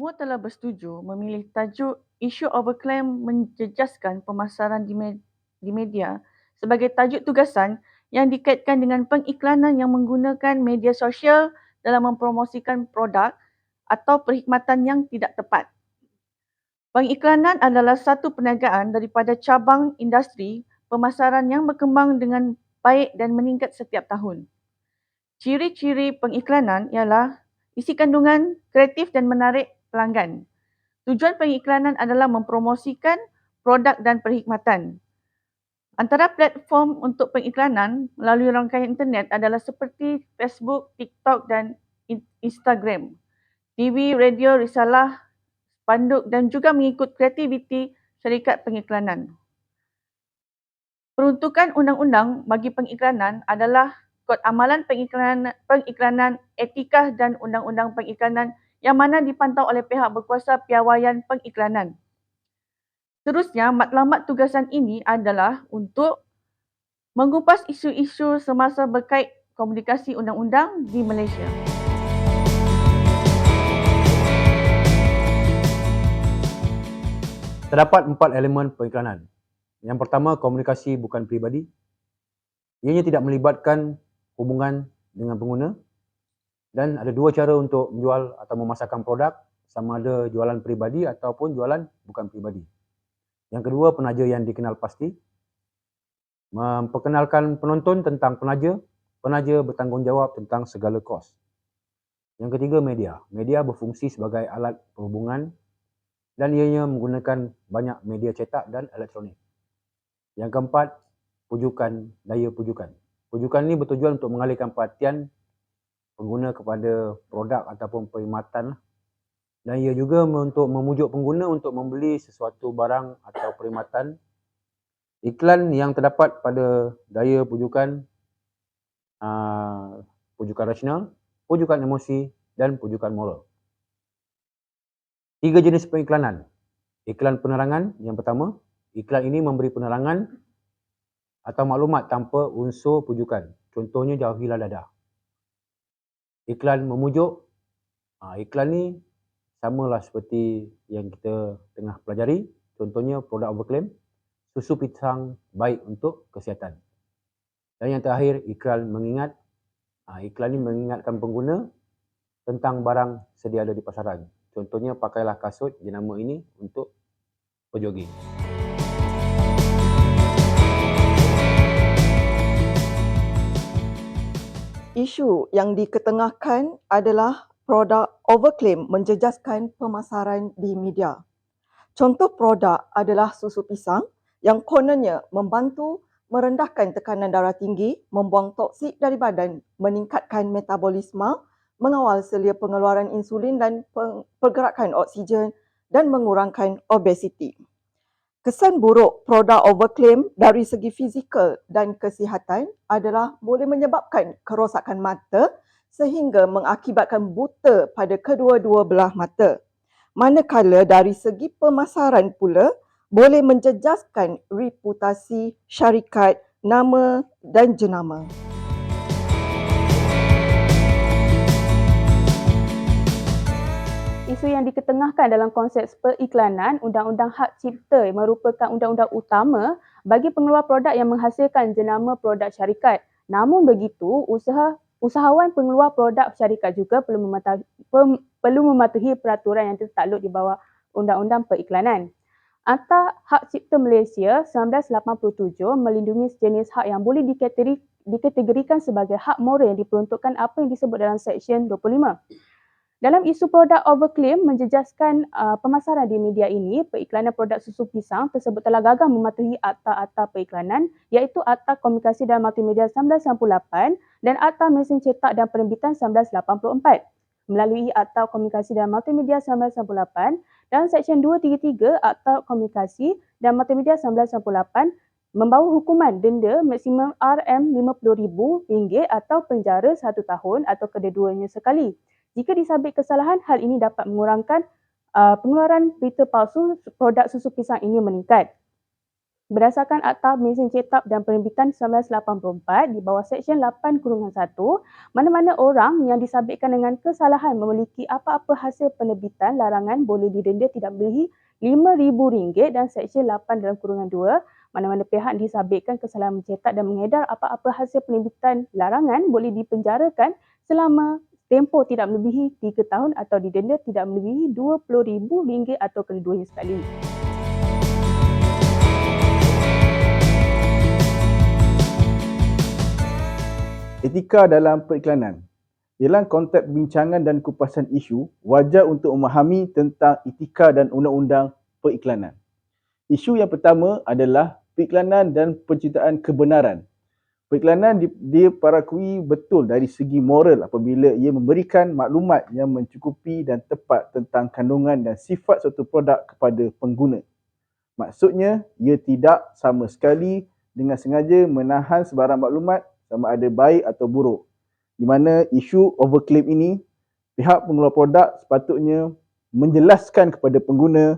Semua telah bersetuju memilih tajuk isu overclaim menjejaskan pemasaran di media sebagai tajuk tugasan yang dikaitkan dengan pengiklanan yang menggunakan media sosial dalam mempromosikan produk atau perkhidmatan yang tidak tepat. Pengiklanan adalah satu perniagaan daripada cabang industri pemasaran yang berkembang dengan baik dan meningkat setiap tahun. Ciri-ciri pengiklanan ialah isi kandungan, kreatif dan menarik pelanggan. Tujuan pengiklanan adalah mempromosikan produk dan perkhidmatan. Antara platform untuk pengiklanan melalui rangkaian internet adalah seperti Facebook, TikTok dan Instagram, TV, radio, risalah, spanduk dan juga mengikut kreativiti syarikat pengiklanan. Peruntukan undang-undang bagi pengiklanan adalah Kod Amalan Pengiklanan, Etika dan Undang-Undang Pengiklanan yang mana dipantau oleh pihak berkuasa piawaian pengiklanan. Seterusnya, matlamat tugasan ini adalah untuk mengupas isu-isu semasa berkait komunikasi undang-undang di Malaysia. Terdapat 4 elemen pengiklanan. Yang pertama, komunikasi bukan peribadi. Ianya tidak melibatkan hubungan dengan pengguna dan ada 2 cara untuk menjual atau memasarkan produk, sama ada jualan peribadi ataupun jualan bukan peribadi. Yang kedua, penaja yang dikenal pasti. Memperkenalkan penonton tentang penaja, penaja bertanggungjawab tentang segala kos. Yang ketiga, media. Media berfungsi sebagai alat perhubungan dan ianya menggunakan banyak media cetak dan elektronik. Yang keempat, pujukan, daya pujukan. Pujukan ini bertujuan untuk mengalihkan perhatian pengguna kepada produk ataupun perkhidmatan dan ia juga untuk memujuk pengguna untuk membeli sesuatu barang atau perkhidmatan. Iklan yang terdapat pada daya pujukan, pujukan rasional, pujukan emosi dan pujukan moral. 3 jenis pengiklanan. Iklan penerangan yang pertama, iklan ini memberi penerangan atau maklumat tanpa unsur pujukan. Contohnya jauhilah dadah. Iklan memujuk, iklan ni samalah seperti yang kita tengah pelajari. Contohnya produk overclaim, susu pisang baik untuk kesihatan. Dan yang terakhir, iklan mengingat. Iklan ni mengingatkan pengguna tentang barang sedia ada di pasaran. Contohnya, pakailah kasut jenama ini untuk berjoging. Isu yang diketengahkan adalah produk overclaim menjejaskan pemasaran di media. Contoh produk adalah susu pisang yang kononnya membantu merendahkan tekanan darah tinggi, membuang toksik dari badan, meningkatkan metabolisme, mengawal selia pengeluaran insulin dan pergerakan oksigen dan mengurangkan obesiti. Kesan buruk produk overclaim dari segi fizikal dan kesihatan adalah boleh menyebabkan kerosakan mata sehingga mengakibatkan buta pada kedua-dua belah mata. Manakala dari segi pemasaran pula boleh menjejaskan reputasi syarikat, nama dan jenama. Isu yang diketengahkan dalam konsep periklanan, Undang-Undang Hak Cipta merupakan undang-undang utama bagi pengeluar produk yang menghasilkan jenama produk syarikat. Namun begitu, usahawan pengeluar produk syarikat juga perlu mematuhi peraturan yang tertakluk di bawah Undang-Undang Periklanan. Akta Hak Cipta Malaysia 1987 melindungi sejenis hak yang boleh dikategorikan sebagai hak moral yang diperuntukkan apa yang disebut dalam Seksyen 25. Dalam isu produk overclaim menjejaskan pemasaran di media ini, periklanan produk susu pisang tersebut telah gagah mematuhi akta-akta periklanan iaitu Akta Komunikasi dan Multimedia 1998 dan Akta Mesin Cetak dan Penerbitan 1984. Melalui Akta Komunikasi dan Multimedia 1998 dan Seksyen 233 Akta Komunikasi dan Multimedia 1998 membawa hukuman denda maksimum RM50,000 atau penjara 1 tahun atau kedua-duanya sekali. Jika disabit kesalahan, hal ini dapat mengurangkan pengeluaran berita palsu produk susu pisang ini meningkat. Berdasarkan Akta Mesin Cetak dan Penerbitan 1984 di bawah Seksyen 8-1, mana-mana orang yang disabitkan dengan kesalahan memiliki apa-apa hasil penerbitan larangan boleh didenda tidak melebihi RM5,000 dan Seksyen 8-2, mana-mana pihak disabitkan kesalahan mencetak dan mengedar apa-apa hasil penerbitan larangan boleh dipenjarakan selama tempoh tidak melebihi 3 tahun atau didenda tidak melebihi RM20,000 atau kedua-duanya sekali. Etika dalam periklanan. Dalam konteks bincangan dan kupasan isu, wajar untuk memahami tentang etika dan undang-undang periklanan. Isu yang pertama adalah periklanan dan penciptaan kebenaran. Periklanan diparakui betul dari segi moral apabila ia memberikan maklumat yang mencukupi dan tepat tentang kandungan dan sifat suatu produk kepada pengguna. Maksudnya, ia tidak sama sekali dengan sengaja menahan sebarang maklumat sama ada baik atau buruk. Di mana isu overclaim ini, pihak pengeluar produk sepatutnya menjelaskan kepada pengguna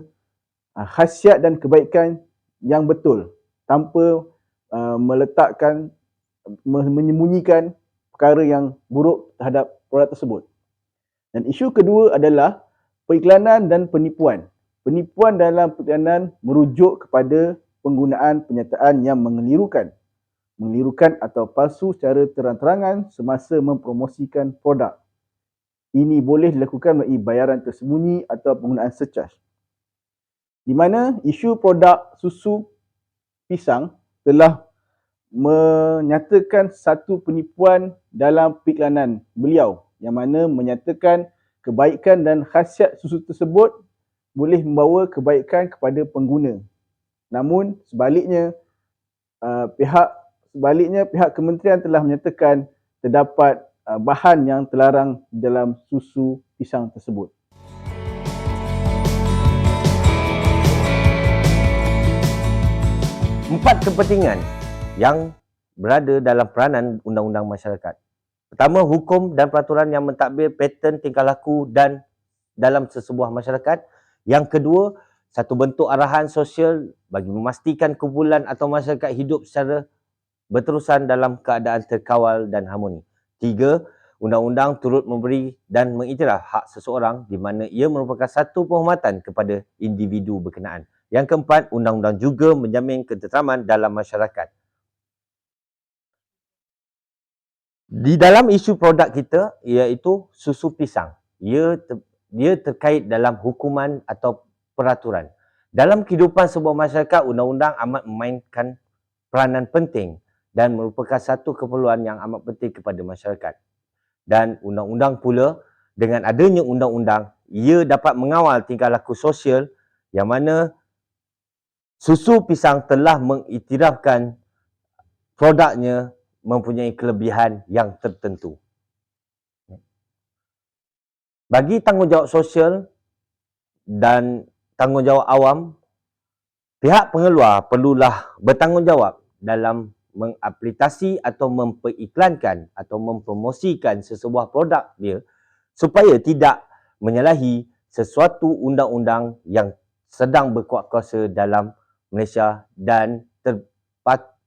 khasiat dan kebaikan yang betul tanpa menyembunyikan perkara yang buruk terhadap produk tersebut. Dan isu kedua adalah periklanan dan penipuan. Penipuan dalam periklanan merujuk kepada penggunaan penyataan yang mengelirukan atau palsu secara terang-terangan semasa mempromosikan produk. Ini boleh dilakukan melalui bayaran tersembunyi atau penggunaan surcharge. Di mana isu produk susu pisang telah menyatakan satu penipuan dalam periklanan beliau yang mana menyatakan kebaikan dan khasiat susu tersebut boleh membawa kebaikan kepada pengguna. Namun sebaliknya pihak kementerian telah menyatakan terdapat bahan yang terlarang dalam susu pisang tersebut. Empat kepentingan yang berada dalam peranan undang-undang masyarakat. Pertama, hukum dan peraturan yang mentadbir pattern tingkah laku dan dalam sesebuah masyarakat. Yang kedua, satu bentuk arahan sosial bagi memastikan kumpulan atau masyarakat hidup secara berterusan dalam keadaan terkawal dan harmoni. Tiga, undang-undang turut memberi dan mengiktiraf hak seseorang di mana ia merupakan satu penghormatan kepada individu berkenaan. Yang keempat, undang-undang juga menjamin ketenteraman dalam masyarakat. Di dalam isu produk kita, iaitu susu pisang, dia terkait dalam hukuman atau peraturan. Dalam kehidupan sebuah masyarakat, undang-undang amat memainkan peranan penting dan merupakan satu keperluan yang amat penting kepada masyarakat. Dan undang-undang pula, dengan adanya undang-undang, ia dapat mengawal tingkah laku sosial yang mana susu pisang telah mengiktirafkan produknya mempunyai kelebihan yang tertentu. Bagi tanggungjawab sosial dan tanggungjawab awam, pihak pengeluar perlulah bertanggungjawab dalam mengaplikasi atau memperiklankan atau mempromosikan sesebuah produk dia supaya tidak menyalahi sesuatu undang-undang yang sedang berkuat kuasa dalam Malaysia dan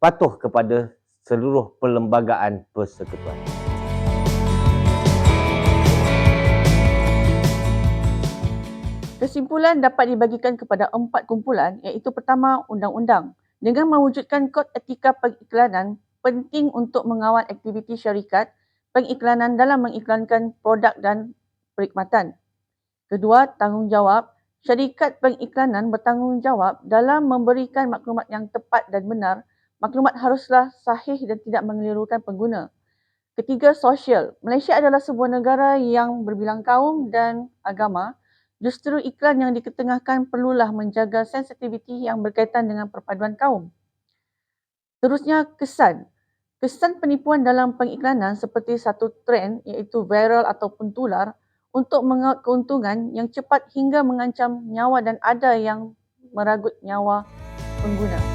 patuh kepada seluruh perlembagaan persekutuan. Kesimpulan dapat dibagikan kepada 4 kumpulan iaitu pertama, undang-undang. Dengan mewujudkan kod etika pengiklanan, penting untuk mengawal aktiviti syarikat pengiklanan dalam mengiklankan produk dan perkhidmatan. Kedua, tanggungjawab. Syarikat pengiklanan bertanggungjawab dalam memberikan maklumat yang tepat dan benar. Maklumat haruslah sahih dan tidak mengelirukan pengguna. Ketiga, sosial. Malaysia adalah sebuah negara yang berbilang kaum dan agama. Justru iklan yang diketengahkan perlulah menjaga sensitiviti yang berkaitan dengan perpaduan kaum. Terusnya, kesan. Kesan penipuan dalam pengiklanan seperti satu trend iaitu viral ataupun tular untuk mengaut keuntungan yang cepat hingga mengancam nyawa dan ada yang meragut nyawa pengguna.